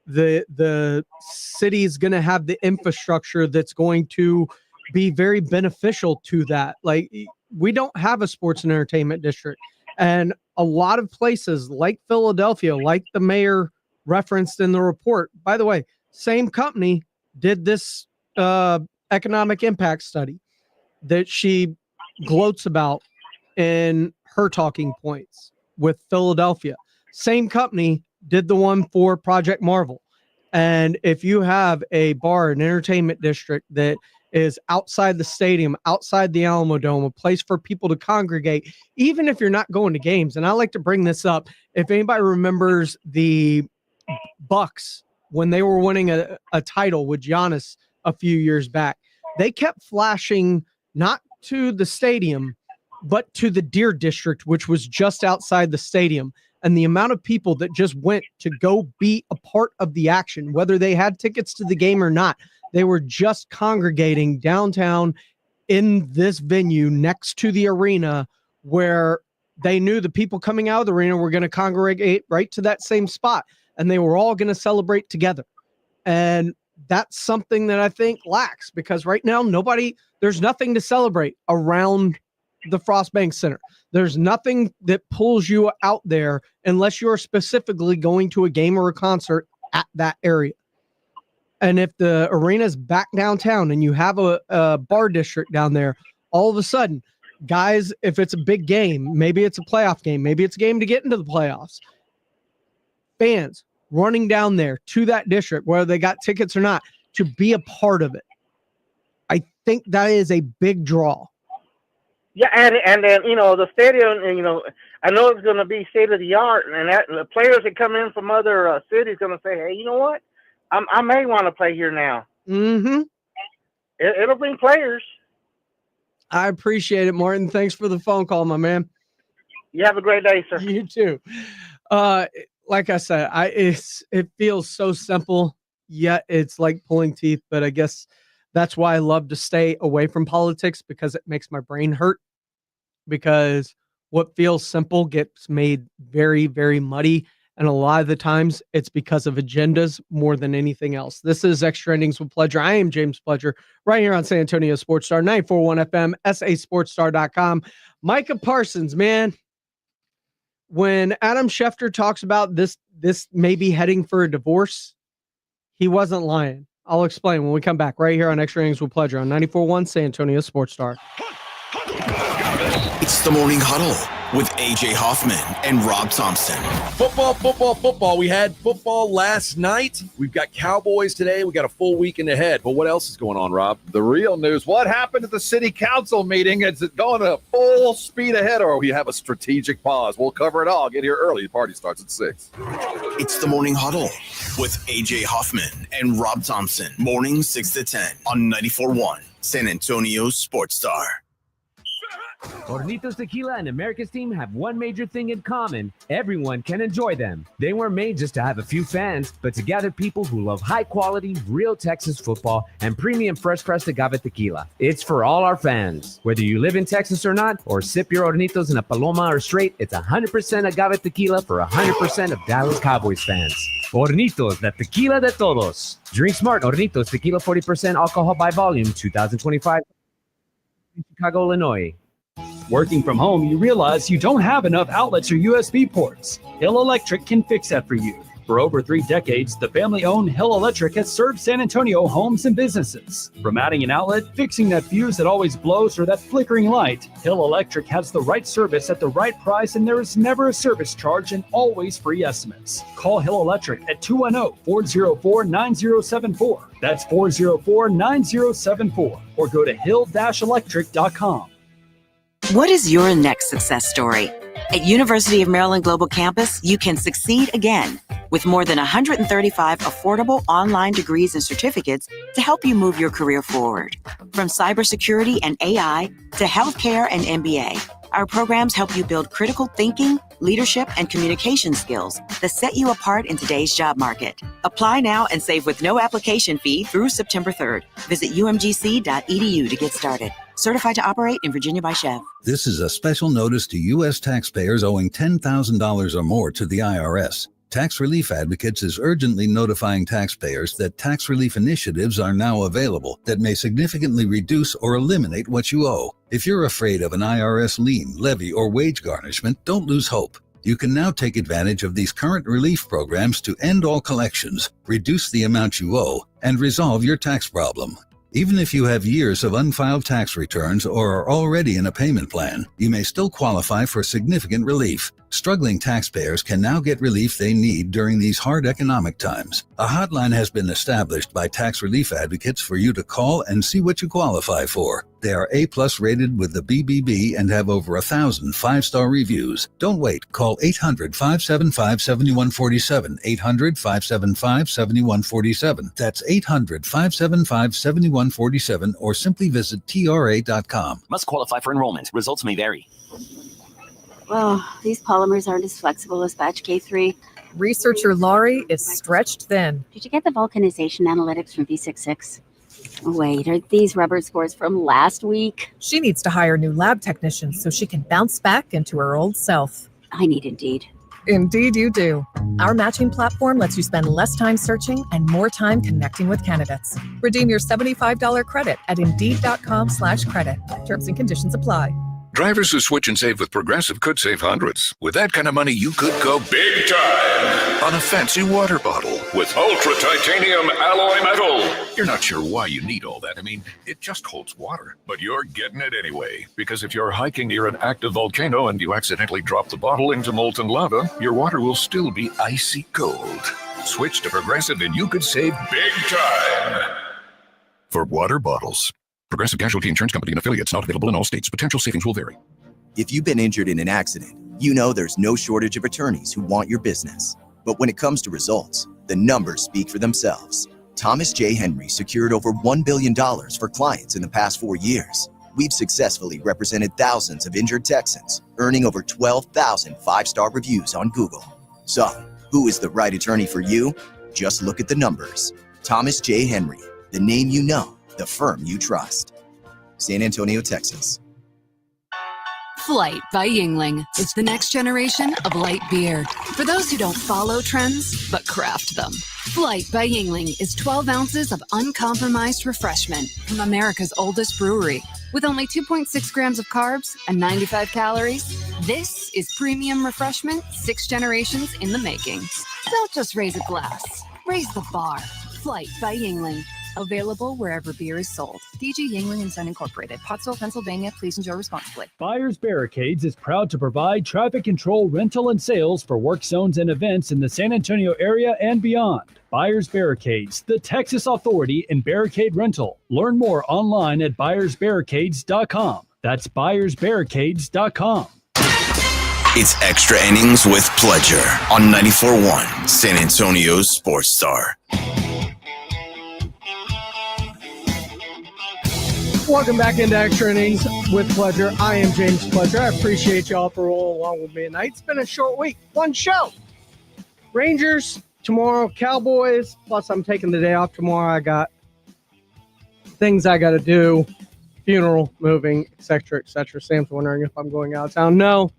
S5: the city is going to have the infrastructure that's going to be very beneficial to that. Like, we don't have a sports and entertainment district. And a lot of places like Philadelphia, like the mayor referenced in the report, by the way, same company did this economic impact study that she gloats about in her talking points with Philadelphia. Same company did the one for Project Marvel. And if you have a bar, an entertainment district that is outside the stadium, outside the Alamo Dome, a place for people to congregate, even if you're not going to games. And I like to bring this up. If anybody remembers the Bucks when they were winning a title with Giannis a few years back, they kept flashing not to the stadium, but to the Deer District, which was just outside the stadium. And the amount of people that just went to go be a part of the action, whether they had tickets to the game or not, they were just congregating downtown in this venue next to the arena where they knew the people coming out of the arena were going to congregate right to that same spot. And they were all going to celebrate together. And that's something that I think lacks because right now, there's nothing to celebrate around the Frost Bank Center. There's nothing that pulls you out there unless you're specifically going to a game or a concert at that area. And if the arena's back downtown and you have a bar district down there, all of a sudden, guys, if it's a big game, maybe it's a playoff game, maybe it's a game to get into the playoffs, fans running down there to that district, whether they got tickets or not, to be a part of it. I think that is a big draw.
S25: Yeah, and then the stadium, I know it's going to be state of the art, and the players that come in from other cities going to say, hey, you know what? I may want to play here now.
S5: Mm-hmm.
S25: It'll bring players.
S5: I appreciate it, Martin. Thanks for the phone call, my man.
S25: You have a great day, sir.
S5: You too. Like I said, it feels so simple, yet it's like pulling teeth. But I guess that's why I love to stay away from politics, because it makes my brain hurt. Because what feels simple gets made very, very muddy. And a lot of the times it's because of agendas more than anything else. This is Extra Innings with Pledger. I am James Pledger, right here on San Antonio Sports Star, 941 FM, sasportstar.com. Micah Parsons, man. When Adam Schefter talks about this maybe heading for a divorce, he wasn't lying. I'll explain when we come back right here on Extra Innings with Pledger on 94.1 San Antonio Sports Star.
S1: It's the Morning Huddle with AJ Hoffman and Rob Thompson.
S12: Football. We had football last night. We've got Cowboys today. We got a full weekend ahead. But what else is going on, Rob?
S13: The real news. What happened at the city council meeting? Is it going at full speed ahead, or we have a strategic pause? We'll cover it all. Get here early. The party starts at 6.
S1: It's the Morning Huddle with AJ Hoffman and Rob Thompson. Morning 6 to 10 on 94.1 San Antonio Sports Star.
S14: Hornitos Tequila and America's team have one major thing in common. Everyone can enjoy them. They weren't made just to have a few fans, but to gather people who love high-quality, real Texas football and premium fresh-pressed agave tequila. It's for all our fans. Whether you live in Texas or not, or sip your Hornitos in a Paloma or straight, it's 100% agave tequila for 100% of Dallas Cowboys fans. Hornitos, the tequila de todos. Drink smart. Hornitos Tequila, 40% alcohol by volume, 2025. Chicago, Illinois.
S15: Working from home, you realize you don't have enough outlets or USB ports. Hill Electric can fix that for you. For over 3 decades, the family-owned Hill Electric has served San Antonio homes and businesses. From adding an outlet, fixing that fuse that always blows, or that flickering light, Hill Electric has the right service at the right price, and there is never a service charge and always free estimates. Call Hill Electric at 210-404-9074. That's 404-9074. Or go to hill-electric.com.
S16: What is your next success story? At University of Maryland Global Campus, you can succeed again with more than 135 affordable online degrees and certificates to help you move your career forward. From cybersecurity and AI to healthcare and MBA, our programs help you build critical thinking, leadership, and communication skills that set you apart in today's job market. Apply now and save with no application fee through September 3rd. Visit umgc.edu to get started. Certified to operate in Virginia by Chev.
S21: This is a special notice to U.S. taxpayers owing $10,000 or more to the IRS. Tax Relief Advocates is urgently notifying taxpayers that tax relief initiatives are now available that may significantly reduce or eliminate what you owe. If you're afraid of an IRS lien, levy, or wage garnishment, don't lose hope. You can now take advantage of these current relief programs to end all collections, reduce the amount you owe, and resolve your tax problem. Even if you have years of unfiled tax returns or are already in a payment plan, you may still qualify for significant relief. Struggling taxpayers can now get relief they need during these hard economic times. A hotline has been established by Tax Relief Advocates for you to call and see what you qualify for. They are A+ rated with the BBB and have over 1,000 5-star reviews. Don't wait. Call 800-575-7147. 800-575-7147. That's 800-575-7147 or simply visit TRA.com.
S17: Must qualify for enrollment. Results may vary.
S18: Well, these polymers aren't as flexible as batch K3.
S20: Researcher Laurie is stretched thin.
S18: Did you get the vulcanization analytics from V66? Wait, are these rubber scores from last week?
S20: She needs to hire new lab technicians so she can bounce back into her old self.
S18: I need Indeed.
S20: Indeed you do. Our matching platform lets you spend less time searching and more time connecting with candidates. Redeem your $75 credit at Indeed.com/credit. Terms and conditions apply.
S26: Drivers who switch and save with Progressive could save hundreds. With that kind of money, you could go big time on a fancy water bottle with ultra titanium alloy metal. You're not sure why you need all that. I mean, it just holds water. But you're getting it anyway. Because if you're hiking near an active volcano and you accidentally drop the bottle into molten lava, your water will still be icy cold. Switch to Progressive and you could save big time. For water bottles. Progressive Casualty Insurance Company and affiliates, not available in all states. Potential savings will vary.
S27: If you've been injured in an accident, you know there's no shortage of attorneys who want your business. But when it comes to results, the numbers speak for themselves. Thomas J. Henry secured over $1 billion for clients in the past 4 years. We've successfully represented thousands of injured Texans, earning over 12,000 5-star reviews on Google. So, who is the right attorney for you? Just look at the numbers. Thomas J. Henry, the name you know, the firm you trust. San Antonio, Texas.
S28: Flight by Yingling is the next generation of light beer. For those who don't follow trends, but craft them. Flight by Yingling is 12 ounces of uncompromised refreshment from America's oldest brewery. With only 2.6 grams of carbs and 95 calories, this is premium refreshment 6 generations in the making. Don't just raise a glass, raise the bar. Flight by Yingling. Available wherever beer is sold. DG Yingling & Son Incorporated, Pottsville, Pennsylvania. Please enjoy responsibly.
S15: Buyers Barricades is proud to provide traffic control, rental, and sales for work zones and events in the San Antonio area and beyond. Buyers Barricades, the Texas authority in barricade rental. Learn more online at buyersbarricades.com. That's buyersbarricades.com.
S1: It's Extra Innings with Pledger on 94.1 San Antonio's Sports Star.
S5: Welcome back into Extra Innings with Pledger. I am James Pledger. I appreciate y'all for rolling along with me tonight. It's been a short week. One show. Rangers tomorrow, Cowboys. Plus, I'm taking the day off tomorrow. I got things I got to do. Funeral, moving, etc., etc. Sam's wondering if I'm going out of town. No.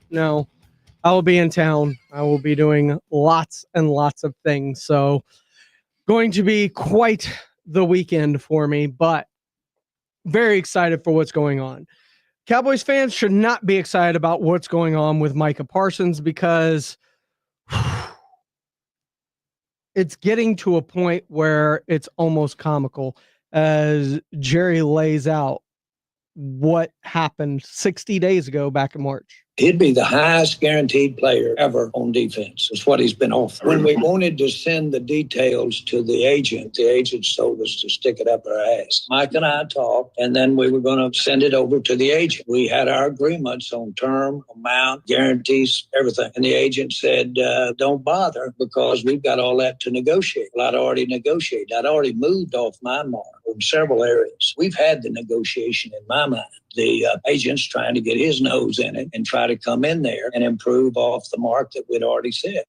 S5: I will be in town. I will be doing lots and lots of things. So, going to be quite the weekend for me, but very excited for what's going on. Cowboys fans should not be excited about what's going on with Micah Parsons because it's getting to a point where it's almost comical as Jerry lays out what happened 60 days ago back in March.
S3: He'd be the highest guaranteed player ever on defense. It's what he's been offered. When we wanted to send the details to the agent told us to stick it up our ass. Mike and I talked, and then we were going to send it over to the agent. We had our agreements on term, amount, guarantees, everything. And the agent said, don't bother because we've got all that to negotiate. Well, I'd already negotiated. I'd already moved off my mark in several areas. We've had the negotiation in my mind. The agent's trying to get his nose in it and try to come in there and improve off the mark that we'd already set.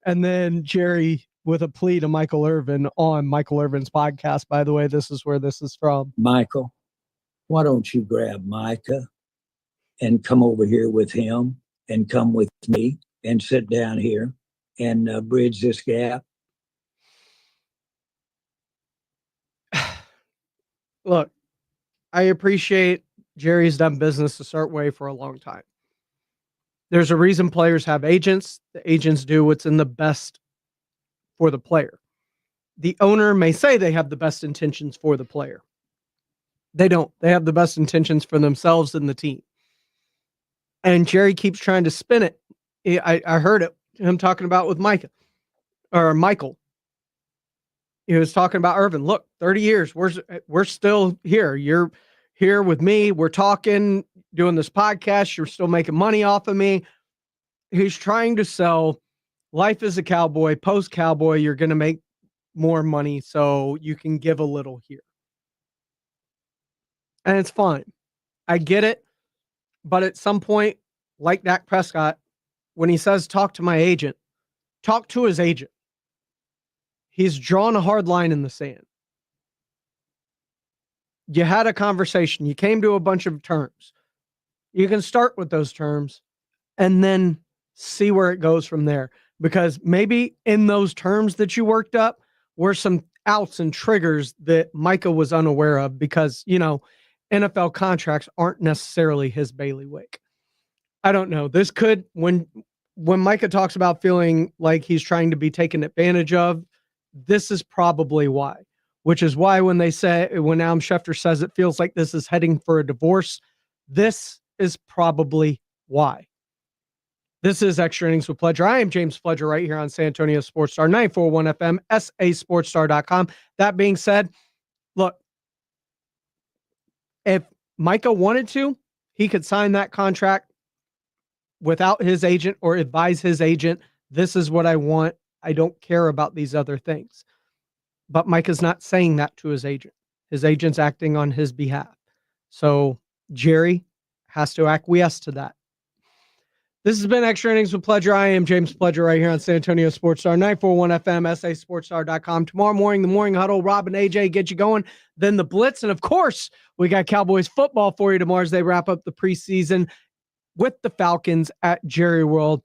S5: And then Jerry with a plea to Michael Irvin on Michael Irvin's podcast. By the way, this is where this is from.
S3: Michael, why don't you grab Micah and come over here with him and come with me and sit down here and bridge this gap?
S5: Look, I appreciate Jerry's done business a certain way for a long time. There's a reason players have agents. The agents do what's in the best for the player. The owner may say they have the best intentions for the player. They don't. They have the best intentions for themselves and the team. And Jerry keeps trying to spin it. I heard it, him talking about with Michael. He was talking about Irvin. Look, 30 years, we're still here. You're here with me. We're talking, doing this podcast. You're still making money off of me. He's trying to sell life as a cowboy, post-cowboy. You're going to make more money so you can give a little here. And it's fine. I get it. But at some point, like Dak Prescott, when he says, talk to my agent, talk to his agent. He's drawn a hard line in the sand. You had a conversation. You came to a bunch of terms. You can start with those terms and then see where it goes from there. Because maybe in those terms that you worked up were some outs and triggers that Micah was unaware of because, NFL contracts aren't necessarily his bailiwick. I don't know. This could, when Micah talks about feeling like he's trying to be taken advantage of, this is probably why. Which is why when Adam Schefter says it feels like this is heading for a divorce, this is probably why. This is Extra Innings with Pledger. I am James Pledger right here on San Antonio Sports Star, 941 FM, sasportstar.com. That being said, look, if Micah wanted to, he could sign that contract without his agent or advise his agent, this is what I want. I don't care about these other things. But Micah's not saying that to his agent. His agent's acting on his behalf. So Jerry has to acquiesce to that. This has been Extra Innings with Pledger. I am James Pledger right here on San Antonio Sports Star, 941 FM, sasportstar.com. Tomorrow morning, the Morning Huddle, Rob and AJ get you going. Then the Blitz. And of course, we got Cowboys football for you tomorrow as they wrap up the preseason with the Falcons at Jerry World.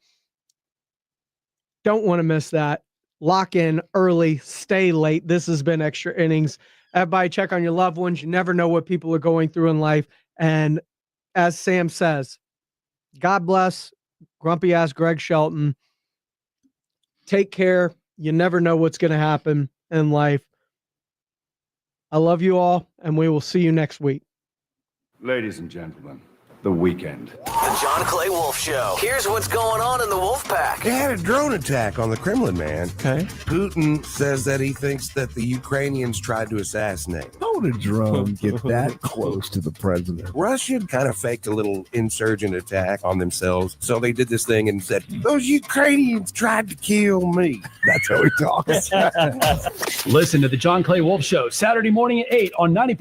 S5: Don't want to miss that. Lock in early, stay late. This has been Extra Innings. Everybody check on your loved ones. You never know what people are going through in life. And as Sam says, God bless grumpy ass Greg Shelton. Take care. You never know what's going to happen in life. I love you all, and we will see you next week.
S4: Ladies and gentlemen, the weekend.
S6: The John Clay Wolf Show. Here's what's going on in the Wolf Pack.
S7: They had a drone attack on the Kremlin, man.
S5: Okay.
S7: Putin says that he thinks that the Ukrainians tried to assassinate.
S8: How would a drone get that close to the president?
S7: Russia kind of faked a little insurgent attack on themselves. So they did this thing and said, those Ukrainians tried to kill me.
S8: That's how he talks.
S15: Listen to the John Clay Wolf Show, Saturday morning at 8 on 90.